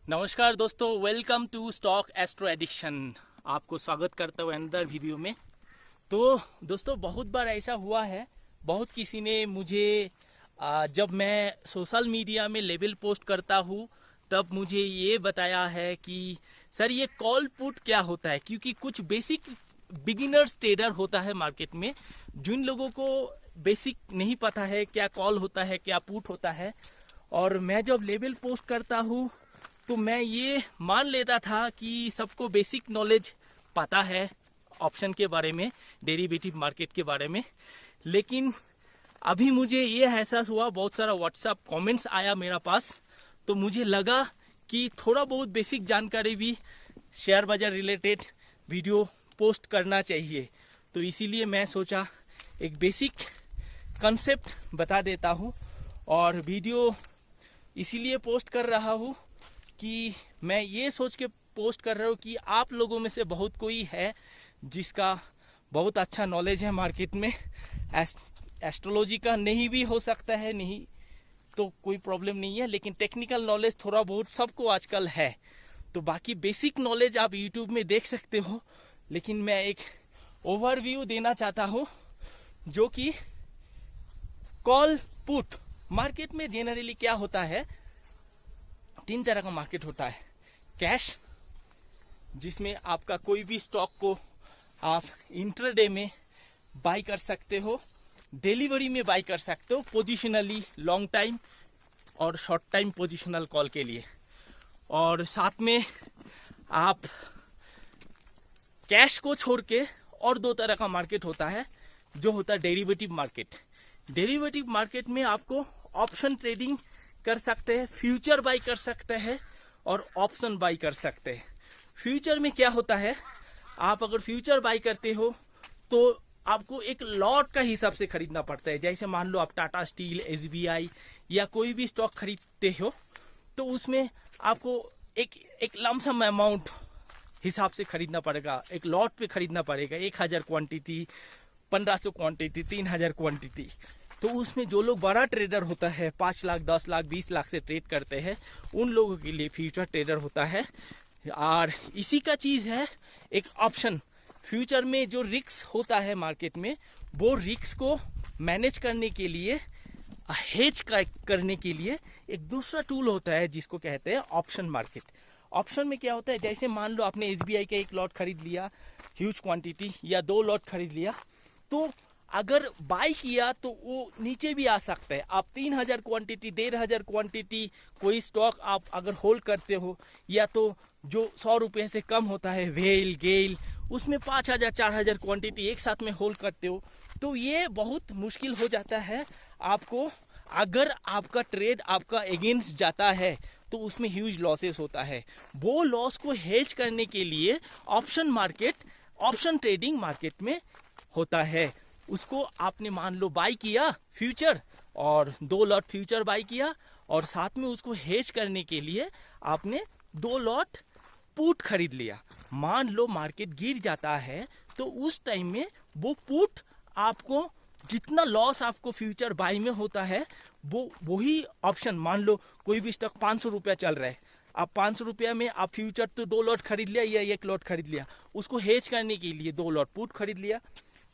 नमस्कार दोस्तों, welcome to stock astro addiction. आपको स्वागत करता हूँ अनदर वीडियो में। तो दोस्तों, बहुत बार ऐसा हुआ है, बहुत किसी ने मुझे जब मैं सोशल मीडिया में लेबल पोस्ट करता हूँ तब मुझे ये बताया है कि सर ये कॉल पुट क्या होता है, क्योंकि कुछ बेसिक बिगिनर्स ट्रेडर होता है मार्केट में, जिन लोगों को बेसिक नहीं पता है क्या कॉल होता है क्या पुट होता है। और मैं जब लेबल पोस्ट करता हूँ तो मैं ये मान लेता था कि सबको बेसिक नॉलेज पता है ऑप्शन के बारे में, डेरिवेटिव मार्केट के बारे में। लेकिन अभी मुझे ये एहसास हुआ, बहुत सारा व्हाट्सएप कमेंट्स आया मेरा पास, तो मुझे लगा कि थोड़ा बहुत बेसिक जानकारी भी शेयर बाजार रिलेटेड वीडियो पोस्ट करना चाहिए। तो इसीलिए मैं सोचा एक बेसिक कंसेप्ट बता देता हूँ, और वीडियो इसीलिए पोस्ट कर रहा हूँ कि मैं ये सोच के पोस्ट कर रहा हूँ कि आप लोगों में से बहुत कोई है जिसका बहुत अच्छा नॉलेज है मार्केट में। एस्ट्रोलॉजी का नहीं भी हो सकता है, नहीं तो कोई प्रॉब्लम नहीं है, लेकिन टेक्निकल नॉलेज थोड़ा बहुत सबको आजकल है। तो बाकी बेसिक नॉलेज आप यूट्यूब में देख सकते हो, लेकिन मैं एक ओवरव्यू देना चाहता हूँ जो कि कॉल पुट मार्केट में जनरली क्या होता है। 3 तरह का मार्केट होता है। कैश, जिसमें आपका कोई भी स्टॉक को आप इंट्राडे में बाई कर सकते हो, डिलीवरी में बाई कर सकते हो, पोजिशनली लॉन्ग टाइम और शॉर्ट टाइम पोजिशनल कॉल के लिए। और साथ में आप कैश को छोड़ के और 2 तरह का मार्केट होता है, जो होता है डेरिवेटिव मार्केट। डेरिवेटिव मार्केट में आपको ऑप्शन ट्रेडिंग कर सकते हैं, फ्यूचर बाई कर सकते हैं और ऑप्शन बाई कर सकते हैं। फ्यूचर में क्या होता है, आप अगर फ्यूचर बाई करते हो तो आपको एक लॉट का हिसाब से खरीदना पड़ता है। जैसे मान लो आप टाटा स्टील, एसबीआई या कोई भी स्टॉक खरीदते हो, तो उसमें आपको एक लमसम अमाउंट हिसाब से खरीदना पड़ेगा, एक लॉट पे खरीदना पड़ेगा। 1000 क्वांटिटी, 1500 क्वांटिटी, 3000 क्वांटिटी। तो उसमें जो लोग बड़ा ट्रेडर होता है, 5 लाख, 10 लाख, 20 लाख से ट्रेड करते हैं, उन लोगों के लिए फ्यूचर ट्रेडर होता है। और इसी का चीज़ है एक ऑप्शन। फ्यूचर में जो रिस्क होता है मार्केट में, वो रिस्क को मैनेज करने के लिए, हेज करने के लिए एक दूसरा टूल होता है जिसको कहते हैं ऑप्शन मार्केट। ऑप्शन में क्या होता है, जैसे मान लो आपने एसबीआई का एक लॉट खरीद लिया ह्यूज क्वांटिटी, या 2 लॉट खरीद लिया, तो अगर बाई किया तो वो नीचे भी आ सकता है। आप 3000 क्वांटिटी, 1500 क्वांटिटी कोई स्टॉक आप अगर होल्ड करते हो, या तो जो 100 रुपये से कम होता है वेल गेल, उसमें 5000 4000 क्वांटिटी एक साथ में होल्ड करते हो, तो ये बहुत मुश्किल हो जाता है आपको। अगर आपका ट्रेड आपका अगेंस्ट जाता है तो उसमें ह्यूज लॉसेस होता है। वो लॉस को हेज करने के लिए option market, option trading market में होता है। उसको आपने मान लो बाई किया फ्यूचर, और 2 लॉट फ्यूचर बाई किया, और साथ में उसको हेज करने के लिए आपने 2 लॉट पुट खरीद लिया। मान लो मार्केट गिर जाता है तो उस टाइम में वो पुट आपको, जितना लॉस आपको फ्यूचर बाई में होता है, वो वही ऑप्शन, मान लो कोई भी स्टॉक 500 रुपया चल रहा है, आप 500 रुपया में आप फ्यूचर तो 2 लॉट खरीद लिया या 1 लॉट खरीद लिया, उसको हेज करने के लिए 2 लॉट पुट खरीद लिया।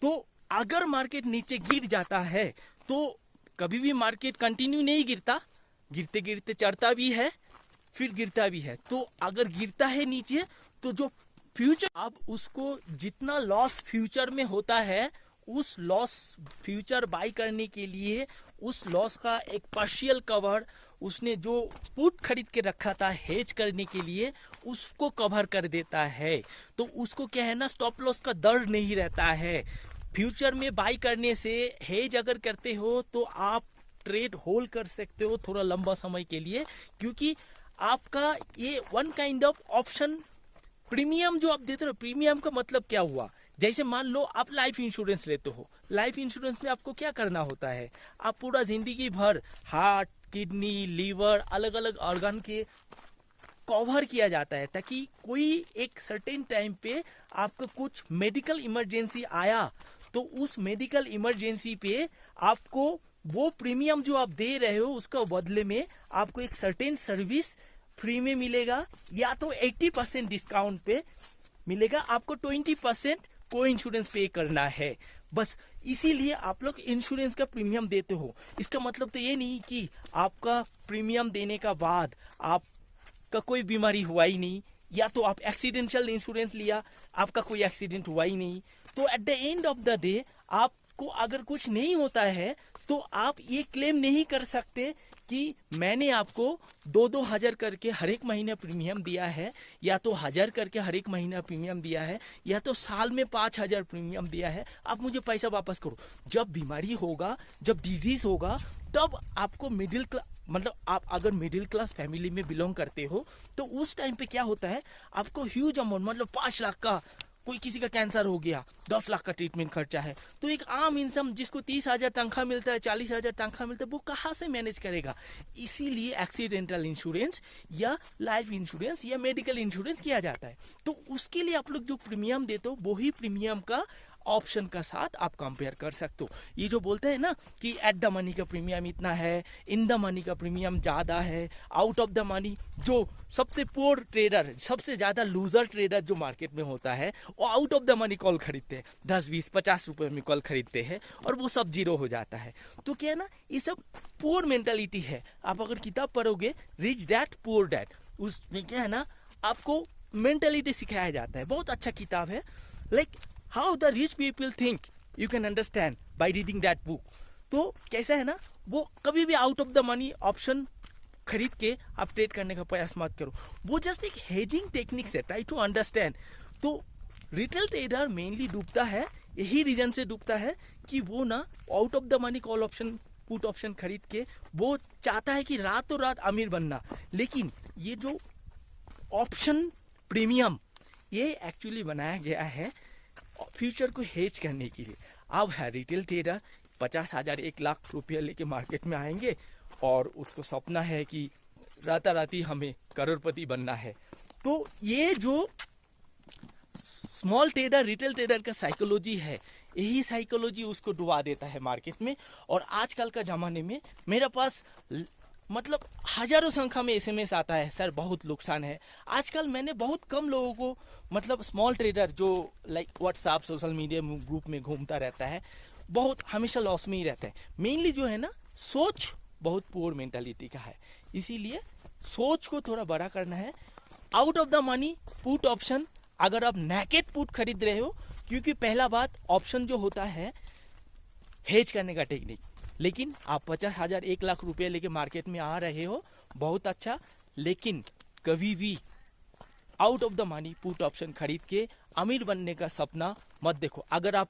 तो अगर मार्केट नीचे गिर जाता है, तो कभी भी मार्केट कंटिन्यू नहीं गिरता, गिरते गिरते चढ़ता भी है, फिर गिरता भी है। तो अगर गिरता है नीचे, तो जो फ्यूचर, अब उसको जितना लॉस फ्यूचर में होता है, उस लॉस फ्यूचर बाई करने के लिए उस लॉस का एक पार्शियल कवर उसने जो पुट खरीद के रखा था हेज करने के लिए, उसको कवर कर देता है। तो उसको क्या है ना, स्टॉप लॉस का दर्द नहीं रहता है। फ्यूचर में बाई करने से, हेज अगर करते हो तो आप ट्रेड होल्ड कर सकते हो थोड़ा लंबा समय के लिए, क्योंकि आपका ये one kind of option premium जो आप देते हो। प्रीमियम का मतलब क्या हुआ, जैसे मान लो आप लाइफ इंश्योरेंस लेते हो, लाइफ इंश्योरेंस में आपको क्या करना होता है, आप पूरा जिंदगी भर हार्ट, किडनी, लीवर, अलग अलग ऑर्गन के कवर किया जाता है, ताकि कोई एक सर्टेन टाइम पे आपको कुछ मेडिकल इमरजेंसी आया, तो उस मेडिकल इमरजेंसी पे आपको वो प्रीमियम जो आप दे रहे हो उसका बदले में आपको एक सर्टेन सर्विस फ्री में मिलेगा या तो 80% डिस्काउंट पे मिलेगा, आपको 20% को इंश्योरेंस पे करना है बस। इसीलिए आप लोग इंश्योरेंस का प्रीमियम देते हो। इसका मतलब तो ये नहीं कि आपका प्रीमियम देने का बाद आपका कोई बीमारी हुआ ही नहीं, या तो आप एक्सीडेंशियल इंश्योरेंस लिया, आपका कोई एक्सीडेंट हुआ ही नहीं, तो at the end of the day आपको अगर कुछ नहीं होता है तो आप ये क्लेम नहीं कर सकते कि मैंने आपको 2-2 हजार करके हर एक महीने प्रीमियम दिया है, या तो 1000 करके हर एक महीना प्रीमियम दिया है, या तो साल में 5000 प्रीमियम दिया है, आप मुझे पैसा वापस करो। जब बीमारी होगा, जब डिजीज होगा, तब आपको मिडिल क्लास, मतलब आप अगर मिडिल क्लास फैमिली में बिलोंग करते हो तो उस टाइम पे क्या होता है, आपको ह्यूज अमाउंट, मतलब 5 लाख का, कोई किसी का कैंसर हो गया, 10 लाख का ट्रीटमेंट खर्चा है, तो एक आम इंसान जिसको 30,000 तनख्वाह मिलता है, 40,000 तनख्वाह मिलता है, वो कहाँ से मैनेज करेगा। इसीलिए एक्सीडेंटल इंश्योरेंस या लाइफ इंश्योरेंस या मेडिकल इंश्योरेंस किया जाता है। तो उसके लिए आप लोग जो प्रीमियम देते हो वही प्रीमियम का ऑप्शन का साथ आप कंपेयर कर सकते हो। ये जो बोलते हैं ना कि एट द मनी का प्रीमियम इतना है, इन द मनी का प्रीमियम ज़्यादा है, आउट ऑफ द मनी, जो सबसे पुअर ट्रेडर, सबसे ज़्यादा लूजर ट्रेडर जो मार्केट में होता है, वो out of the money call खरीदते हैं, 10, 20, 50 रुपये में कॉल खरीदते हैं और वो सब जीरो हो जाता है। तो क्या है ना, ये सब पुअर मेंटालिटी है। आप अगर किताब पढ़ोगे रिच डैड पुअर डैड, उसमें क्या है ना, आपको मेंटालिटी सिखाया जाता है। बहुत अच्छा किताब है, like how the rich people think, you can understand by reading that book. तो कैसा है ना, वो कभी भी out of the money option खरीद के आप ट्रेड करने का प्रयास मत करो, वो जस्ट एक हेजिंग टेक्निक्स है, ट्राई टू अंडरस्टैंड। तो रिटेल ट्रेडर मेनली डूबता है, यही रीजन से डूबता है कि वो ना out of the money call option, put option खरीद के वो चाहता है कि रातों रात अमीर बनना। लेकिन ये जो ऑप्शन प्रीमियम, ये एक्चुअली बनाया गया है फ्यूचर को हेज करने के लिए। अब है रिटेल ट्रेडर 50,000 1 लाख रुपया लेके मार्केट में आएंगे और उसको सपना है कि राताराती हमें करोड़पति बनना है। तो ये जो स्मॉल ट्रेडर, रिटेल ट्रेडर का साइकोलॉजी है, यही साइकोलॉजी उसको डुबा देता है मार्केट में। और आजकल का ज़माने में मेरे पास मतलब हजारों संख्या में एसएमएस आता है, सर बहुत नुकसान है। आजकल मैंने बहुत कम लोगों को, मतलब स्मॉल ट्रेडर जो like WhatsApp social media group में घूमता रहता है, बहुत हमेशा लॉस में ही रहता है। मेनली जो है ना, सोच बहुत पुअर मेंटालिटी का है। इसीलिए सोच को थोड़ा बड़ा करना है। Out of the money put option, अगर आप नेकेड पुट खरीद रहे हो, क्योंकि पहला बात ऑप्शन जो होता है हेज करने का टेक्निक, लेकिन आप 50,000 1 लाख रुपये लेके मार्केट में आ रहे हो, बहुत अच्छा, लेकिन कभी भी out of the money put option खरीद के अमीर बनने का सपना मत देखो। अगर आप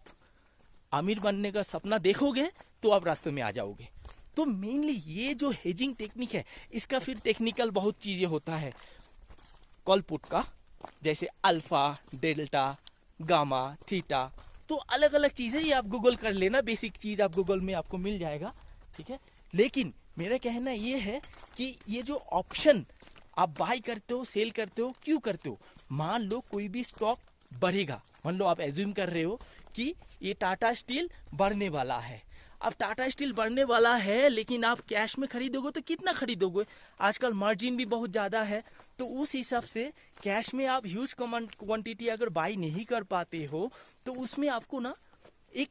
अमीर बनने का सपना देखोगे तो आप रास्ते में आ जाओगे। तो मेनली ये जो हेजिंग टेक्निक है, इसका फिर टेक्निकल बहुत चीजें होता है कॉल पुट का, जैसे अल्फा, डेल्टा, गामा, थीटा, तो अलग अलग चीजें ये आप गूगल कर लेना, बेसिक चीज आप गूगल में आपको मिल जाएगा, ठीक है। लेकिन मेरा कहना ये है कि ये जो ऑप्शन आप बाय करते हो, सेल करते हो, क्यों करते हो। मान लो कोई भी स्टॉक बढ़ेगा, मान लो आप एज्यूम कर रहे हो कि ये टाटा स्टील बढ़ने वाला है। अब टाटा स्टील बढ़ने वाला है, लेकिन आप कैश में खरीदोगे तो कितना खरीदोगे, आजकल मार्जिन भी बहुत ज़्यादा है, तो उस हिसाब से कैश में आप ह्यूज क्वांटिटी अगर बाई नहीं कर पाते हो तो उसमें आपको ना एक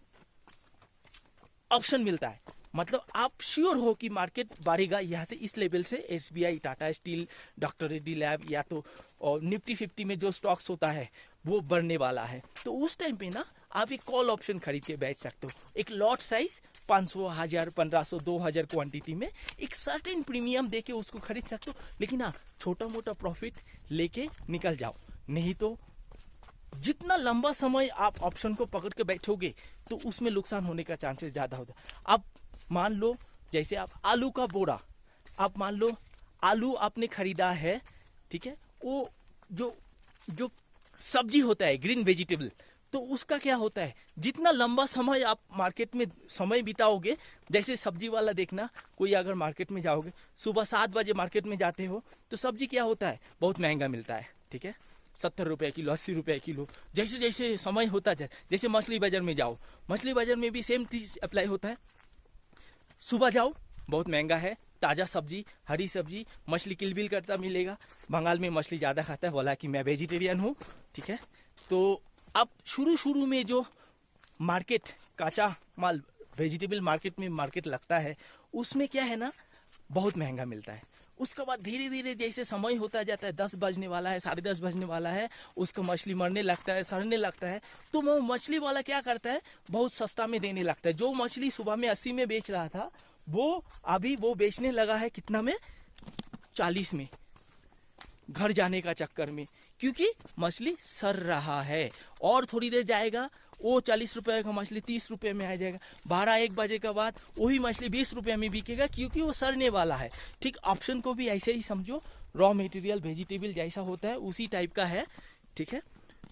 ऑप्शन मिलता है, मतलब आप श्योर हो कि मार्केट बढ़ेगा यहाँ से इस लेवल से। SBI, Tata steel, doctor Reddy lab या तो निफ्टी 50 में जो स्टॉक्स होता है वो बढ़ने वाला है, तो उस टाइम पे ना आप एक कॉल ऑप्शन खरीद के बैठ सकते हो। एक लॉट साइज 500, 1000, 1500, 2000 क्वांटिटी में एक सर्टेन प्रीमियम देके उसको खरीद सकते हो। लेकिन हाँ, छोटा मोटा प्रॉफिट लेके निकल जाओ, नहीं तो जितना लंबा समय आप ऑप्शन को पकड़ के बैठोगे तो उसमें नुकसान होने का चांसेस ज़्यादा होता है। अब मान लो जैसे आप आलू का बोरा, आप मान लो आलू आपने खरीदा है, ठीक है, वो जो सब्जी होता है ग्रीन वेजिटेबल, तो उसका क्या होता है, जितना लंबा समय आप मार्केट में समय बिताओगे, जैसे सब्जी वाला देखना, कोई अगर मार्केट में जाओगे, सुबह 7 बजे मार्केट में जाते हो तो सब्जी क्या होता है, बहुत महंगा मिलता है, ठीक है, 70 रुपये किलो, 80 रुपये किलो। जैसे जैसे समय होता जाए, जैसे मछली बाजार में जाओ, मछली बाजार में भी सेम चीज अप्लाई होता है। सुबह जाओ बहुत महंगा है, ताज़ा सब्जी, हरी सब्जी, मछली किलबिल करता मिलेगा। बंगाल में मछली ज़्यादा खाता है, बोला कि मैं वेजिटेरियन हूँ, ठीक है। तो अब शुरू में जो मार्केट काचा माल वेजिटेबल मार्केट में मार्केट लगता है, उसमें क्या है ना, बहुत महंगा मिलता है। उसके बाद धीरे धीरे जैसे समय होता जाता है, 10 बजने वाला है, 10:30 बजने वाला है, उसका मछली मरने लगता है, सड़ने लगता है, तो वो मछली वाला क्या करता है, बहुत सस्ता में देने लगता है। जो मछली सुबह में 80 में बेच रहा था, वो अभी वो बेचने लगा है कितना में, 40 में, घर जाने का चक्कर में, क्योंकि मछली सड़ रहा है। और थोड़ी देर जाएगा वो 40 रुपये का मछली 30 रुपये में आ जाएगा। 12-1 बजे के बाद वही मछली 20 रुपये में बिकेगा, क्योंकि वो सड़ने वाला है। ठीक, ऑप्शन को भी ऐसे ही समझो, रॉ मटेरियल वेजिटेबल जैसा होता है उसी टाइप का है, ठीक है।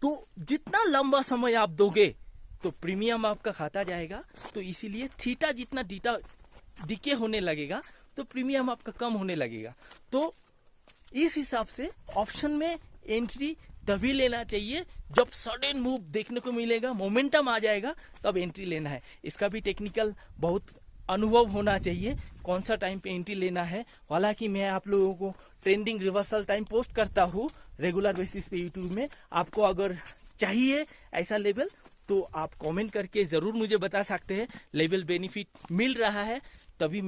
तो जितना लंबा समय आप दोगे तो प्रीमियम आपका खाता जाएगा। तो इसीलिए थीटा जितना डिके होने लगेगा तो प्रीमियम आपका कम होने लगेगा। तो इस हिसाब से ऑप्शन में एंट्री तभी लेना चाहिए जब सडन मूव देखने को मिलेगा, मोमेंटम आ जाएगा, तब एंट्री लेना है। इसका भी टेक्निकल बहुत अनुभव होना चाहिए, कौन सा टाइम पे एंट्री लेना है। हालांकि मैं आप लोगों को ट्रेंडिंग रिवर्सल टाइम पोस्ट करता हूँ रेगुलर बेसिस पे यूट्यूब में। आपको अगर चाहिए ऐसा लेवल तो आप कमेंट करके ज़रूर मुझे बता सकते हैं। लेवल बेनिफिट मिल रहा है तभी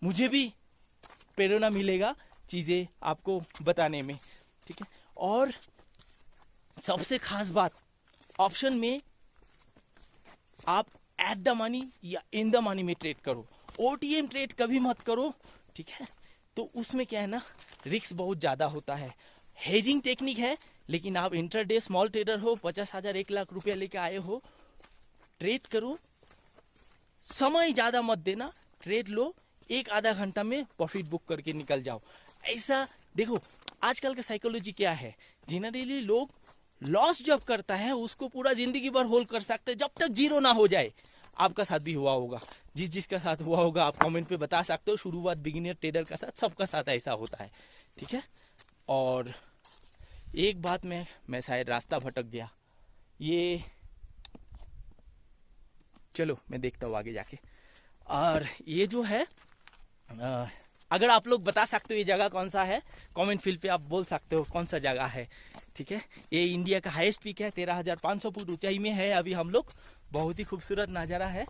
मुझे भी प्रेरणा मिलेगा चीज़ें आपको बताने में, ठीक है। और सबसे खास बात, ऑप्शन में आप एट द मनी या इन द मनी में ट्रेड करो, ओटीएम ट्रेड कभी मत करो, ठीक है। तो उसमें क्या है ना, रिस्क बहुत ज़्यादा होता है। हेजिंग टेक्निक है, लेकिन आप इंटरडे स्मॉल ट्रेडर हो, 50,000 1 लाख रुपया लेके आए हो, ट्रेड करो, समय ज़्यादा मत देना, ट्रेड लो, 1-आधा घंटा में प्रॉफिट बुक करके निकल जाओ। ऐसा देखो, आजकल का साइकोलॉजी क्या है, जनरली लोग लॉस जब करता है उसको पूरा जिंदगी भर होल्ड कर सकते हैं जब तक जीरो ना हो जाए। आपका साथ भी हुआ होगा, जिसका साथ हुआ होगा आप कमेंट पे बता सकते हो। शुरुआत बिगिनर ट्रेडर का साथ, सबका साथ ऐसा होता है, ठीक है। और एक बात मैं शायद रास्ता भटक गया, ये चलो मैं देखता हूँ आगे जाके। और ये जो है अगर आप लोग बता सकते हो ये जगह कौन सा है, कमेंट फील्ड पे आप बोल सकते हो कौन सा जगह है, ठीक है। ये इंडिया का हाईएस्ट पीक है, 13,500 फुट ऊंचाई में है अभी हम लोग। बहुत ही खूबसूरत नज़ारा है,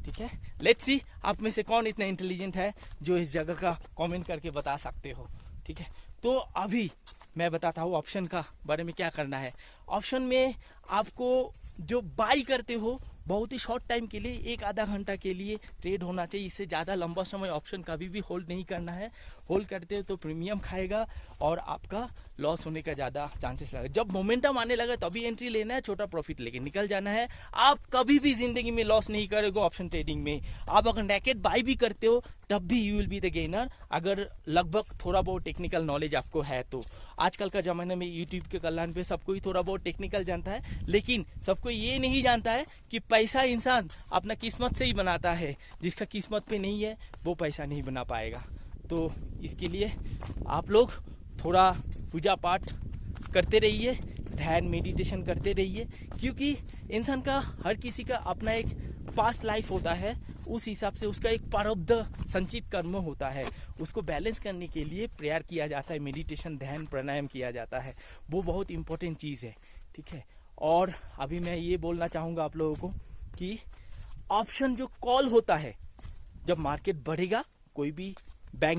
ठीक है। लेट्स सी आप में से कौन इतना इंटेलिजेंट है जो इस जगह का कमेंट करके बता सकते हो, ठीक है। तो अभी मैं बताता हूँ ऑप्शन का बारे में क्या करना है। ऑप्शन में आपको जो बाई करते हो बहुत ही शॉर्ट टाइम के लिए, 1-आधा घंटा के लिए ट्रेड होना चाहिए। इससे ज़्यादा लंबा समय ऑप्शन कभी भी होल्ड नहीं करना है। होल्ड करते हो तो प्रीमियम खाएगा और आपका लॉस होने का ज़्यादा चांसेस लगे। जब मोमेंटम आने लगा तभी एंट्री लेना है, छोटा प्रॉफिट लेके निकल जाना है। आप कभी भी जिंदगी में लॉस नहीं करोगे ऑप्शन ट्रेडिंग में। आप अगर नेकेड बाई भी करते हो तब भी you will be the gainer, अगर लगभग थोड़ा बहुत टेक्निकल नॉलेज आपको है तो। आजकल का ज़माने में यूट्यूब के कल्याण पे सबको ही थोड़ा बहुत टेक्निकल जानता है, लेकिन सबको ये नहीं जानता है कि पैसा इंसान अपना किस्मत से ही बनाता है। जिसका किस्मत पे नहीं है वो पैसा नहीं बना पाएगा। तो इसके लिए आप लोग थोड़ा पूजा पाठ करते रहिए, ध्यान मेडिटेशन करते रहिए, क्योंकि इंसान का हर किसी का अपना एक पास्ट लाइफ होता है, उस हिसाब से उसका एक प्रारब्ध संचित कर्म होता है। उसको बैलेंस करने के लिए प्रेयर किया जाता है, मेडिटेशन ध्यान प्राणायाम किया जाता है, वो बहुत इंपॉर्टेंट चीज़ है, ठीक है। और अभी मैं ये बोलना चाहूँगा आप लोगों को कि ऑप्शन जो कॉल होता है, जब मार्केट बढ़ेगा, कोई भी bank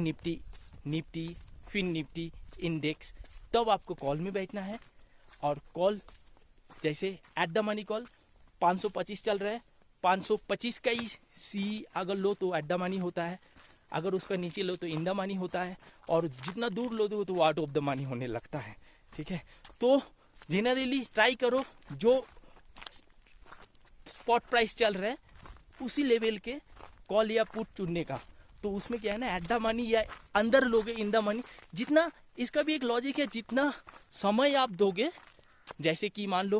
Nifty fin Nifty index, तब आपको कॉल में बैठना है। और कॉल जैसे एट द मनी कॉल 525 चल रहा है, 525 का ही सी अगर लो तो एट द मनी होता है, अगर उसका नीचे लो तो इन द मनी होता है, और जितना दूर लो तो आउट ऑफ द मनी होने लगता है, ठीक है। तो जनरली ट्राई करो जो स्पॉट प्राइस चल रहा है उसी लेवल के कॉल या पुट चुनने का। तो उसमें क्या है ना, एट द मनी या अंदर लोगे इन द मनी, जितना इसका भी एक लॉजिक है, जितना समय आप दोगे, जैसे कि मान लो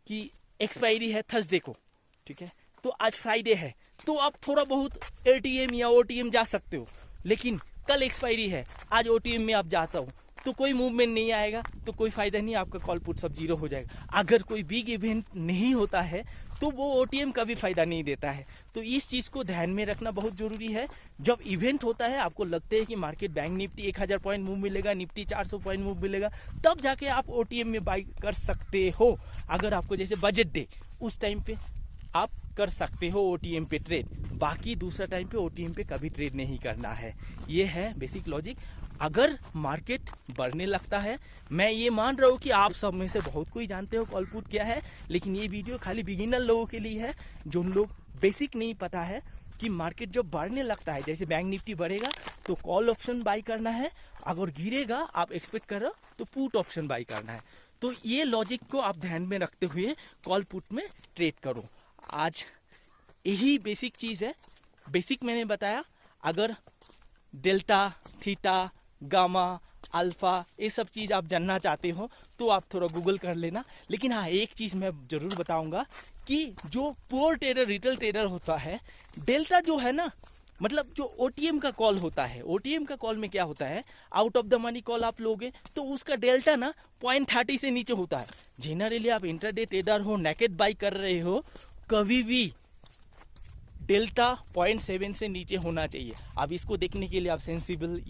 कि एक्सपायरी है थर्सडे को, ठीक है, तो आज फ्राइडे है, तो आप थोड़ा बहुत एटीएम या ओटीएम जा सकते हो, लेकिन कल एक्सपायरी है, आज ओटीएम में आप जाता हो तो कोई मूवमेंट नहीं आएगा, तो कोई फायदा नहीं, आपका कॉल पुट सब जीरो हो जाएगा। अगर कोई बिग इवेंट नहीं होता है तो वो OTM का भी फायदा नहीं देता है। तो इस चीज़ को ध्यान में रखना बहुत ज़रूरी है। जब इवेंट होता है, आपको लगता है कि market bank Nifty 1000 point move मिलेगा, निफ्टी 400 पॉइंट मूव मिलेगा, तब जाके आप OTM में बाई कर सकते हो। अगर आपको जैसे बजट डे उस टाइम पे आप कर सकते हो OTM पे ट्रेड, बाकी दूसरा टाइम पे OTM पे कभी ट्रेड नहीं करना है। ये है बेसिक लॉजिक। अगर मार्केट बढ़ने लगता है, मैं ये मान रहा हूँ कि आप सब में से बहुत कोई जानते हो कॉल पुट क्या है, लेकिन ये वीडियो खाली बिगिनर लोगों के लिए है, जो लोग बेसिक नहीं पता है कि मार्केट जब बढ़ने लगता है, जैसे बैंक निफ्टी बढ़ेगा तो कॉल ऑप्शन बाई करना है, अगर गिरेगा आप एक्सपेक्ट कर रहे हो तो पुट ऑप्शन बाई करना है। तो ये लॉजिक को आप ध्यान में रखते हुए कॉल पुट में ट्रेड करो। आज यही बेसिक चीज़ है। बेसिक मैंने बताया। अगर डेल्टा, थीटा, गामा, अल्फा ये सब चीज़ आप जानना चाहते हो तो आप थोड़ा गूगल कर लेना। लेकिन हाँ, एक चीज़ मैं ज़रूर बताऊंगा कि जो पुअर ट्रेडर, रिटेल ट्रेडर होता है, डेल्टा जो है ना, मतलब जो OTM का कॉल होता है, OTM का कॉल में क्या होता है, out of the money call आप लोगे तो उसका डेल्टा ना 0.30 से नीचे होता है। जनरली आप इंट्राडे ट्रेडर हो, नेकेड बाई कर रहे हो, कभी भी डेल्टा 0.7 से नीचे होना चाहिए। अब इसको देखने के लिए आप सेंसिबल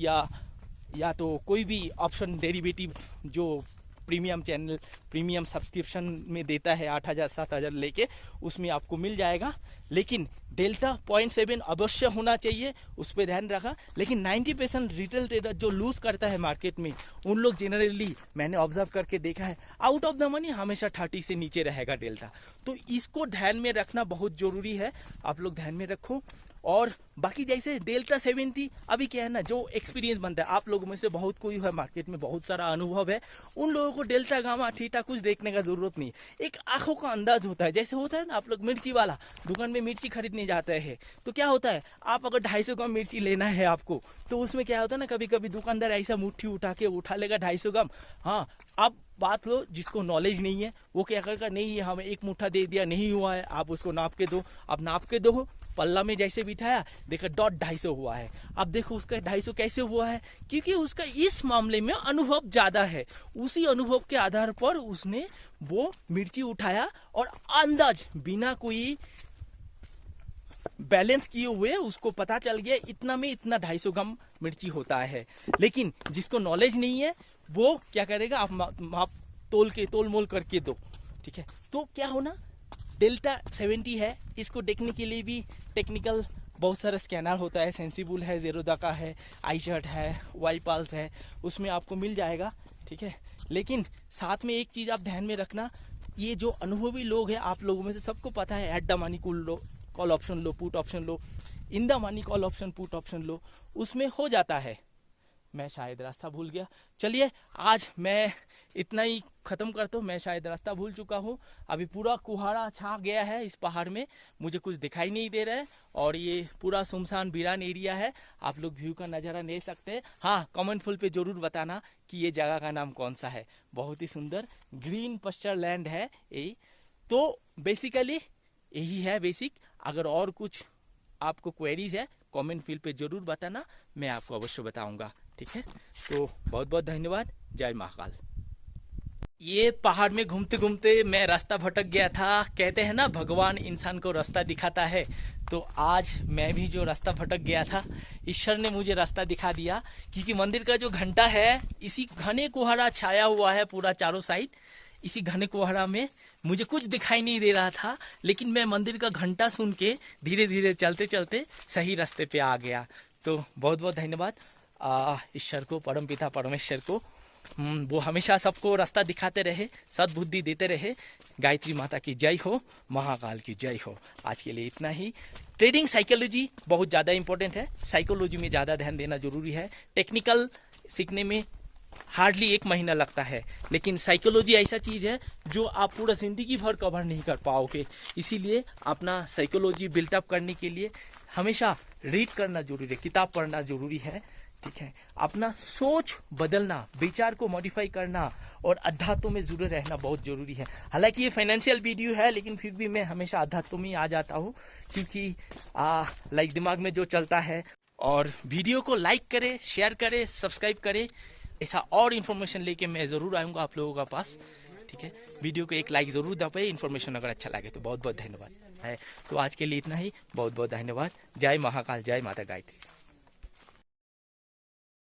या तो कोई भी ऑप्शन डेरिवेटिव जो प्रीमियम चैनल, प्रीमियम सब्सक्रिप्शन में देता है 8000 7000 लेके, उसमें आपको मिल जाएगा। लेकिन डेल्टा 0.7 अवश्य होना चाहिए, उस पर ध्यान रखा। लेकिन 90% रिटेल ट्रेडर जो लूज करता है मार्केट में, उन लोग जनरली मैंने ऑब्जर्व करके देखा है, आउट ऑफ द मनी हमेशा 30 से नीचे रहेगा डेल्टा। तो इसको ध्यान में रखना बहुत ज़रूरी है, आप लोग ध्यान में रखो। और बाकी जैसे डेल्टा 70 अभी क्या है ना, जो एक्सपीरियंस बनता है, आप लोगों में से बहुत कोई है मार्केट में, बहुत सारा अनुभव है, उन लोगों को डेल्टा, गामा, थीटा कुछ देखने का जरूरत नहीं। एक आंखों का अंदाज होता है। जैसे होता है ना, आप लोग मिर्ची वाला दुकान में मिर्ची खरीदने जाते हैं तो क्या होता है, आप अगर 250 ग्राम मिर्ची लेना है आपको, तो उसमें क्या होता है ना, कभी कभी दुकानदार ऐसा मुट्ठी उठा लेगा 250 ग्राम। हाँ, अब बात लो, जिसको नॉलेज नहीं है वो क्या करेगा, नहीं है हमें एक मुट्ठा दे दिया, नहीं हुआ है, आप उसको नाप के दो। अब नाप के दो, पल्ला में जैसे बिठाया, देखा डॉट 250 हुआ है। अब देखो उसका 250 कैसे हुआ है, क्योंकि उसका इस मामले में अनुभव ज्यादा है। उसी अनुभव के आधार पर उसने वो मिर्ची उठाया और अंदाज बिना कोई बैलेंस किए हुए उसको पता चल गया इतना में इतना 250 ग्राम मिर्ची होता है। लेकिन जिसको नॉलेज नहीं है वो क्या करेगा, आप तोल मोल करके दो, ठीक है। तो क्या होना, डेल्टा 70 है, इसको देखने के लिए भी टेक्निकल बहुत सारा स्कैनर होता है, सेंसिबल है, जेरोदा का है, iChart है, वाईपाल्स है, उसमें आपको मिल जाएगा, ठीक है। लेकिन साथ में एक चीज़ आप ध्यान में रखना, ये जो अनुभवी लोग हैं, आप लोगों में से सबको पता है, at the money call option लो, पुट ऑप्शन लो, in the money call option put option लो, उसमें हो जाता है। मैं शायद रास्ता भूल गया। चलिए आज मैं इतना ही ख़त्म करता हूँ। मैं शायद रास्ता भूल चुका हूँ। अभी पूरा कुहाड़ा छा गया है इस पहाड़ में, मुझे कुछ दिखाई नहीं दे रहा है और ये पूरा सुनसान वीरान एरिया है। आप लोग व्यू का नज़ारा ले सकते हैं। हाँ, कमेंट फुल पे ज़रूर बताना कि ये जगह का नाम कौन सा है। बहुत ही सुंदर ग्रीन पस्चर लैंड है यही। तो बेसिकली यही है बेसिक। अगर और कुछ आपको क्वेरीज है कमेंट फील्ड पे ज़रूर बताना, मैं आपको अवश्य बताऊंगा, ठीक है। तो बहुत बहुत धन्यवाद। जय महाकाल। ये पहाड़ में घूमते घूमते मैं रास्ता भटक गया था। कहते हैं ना, भगवान इंसान को रास्ता दिखाता है। तो आज मैं भी जो रास्ता भटक गया था, ईश्वर ने मुझे रास्ता दिखा दिया। क्योंकि मंदिर का जो घंटा है, इसी घने कोहरा छाया हुआ है पूरा चारों साइड। इसी घने कोहरा में मुझे कुछ दिखाई नहीं दे रहा था, लेकिन मैं मंदिर का घंटा सुन के धीरे धीरे चलते चलते सही रास्ते पे आ गया। तो बहुत बहुत धन्यवाद ईश्वर को, परम पिता परमेश्वर को। वो हमेशा सबको रास्ता दिखाते रहे, सद्बुद्धि देते रहे। गायत्री माता की जय हो, महाकाल की जय हो। आज के लिए इतना ही। ट्रेडिंग साइकोलॉजी बहुत ज़्यादा इंपॉर्टेंट है, साइकोलॉजी में ज़्यादा ध्यान देना जरूरी है। टेक्निकल सीखने में हार्डली 1 महीना लगता है, लेकिन साइकोलॉजी ऐसा चीज़ है जो आप पूरा ज़िंदगी भर कवर नहीं कर पाओगे। इसीलिए अपना साइकोलॉजी बिल्टअप करने के लिए हमेशा रीड करना जरूरी है, किताब पढ़ना जरूरी है, ठीक है। अपना सोच बदलना, विचार को मॉडिफाई करना और अध्यात्म में जुड़े रहना बहुत जरूरी है। हालांकि ये फाइनेंशियल वीडियो है, लेकिन फिर भी मैं हमेशा अध्यात्म में आ जाता हूँ, क्योंकि लाइक दिमाग में जो चलता है। और वीडियो को लाइक करें, शेयर करें, सब्सक्राइब करें। ऐसा और इन्फॉर्मेशन लेके मैं ज़रूर आऊँगा आप लोगों के पास। ठीक है, वीडियो को एक लाइक ज़रूर दबाइए, इन्फॉर्मेशन अगर अच्छा लगे तो। बहुत बहुत धन्यवाद है। तो आज के लिए इतना ही, बहुत बहुत धन्यवाद। जय महाकाल, जय माता गायत्री।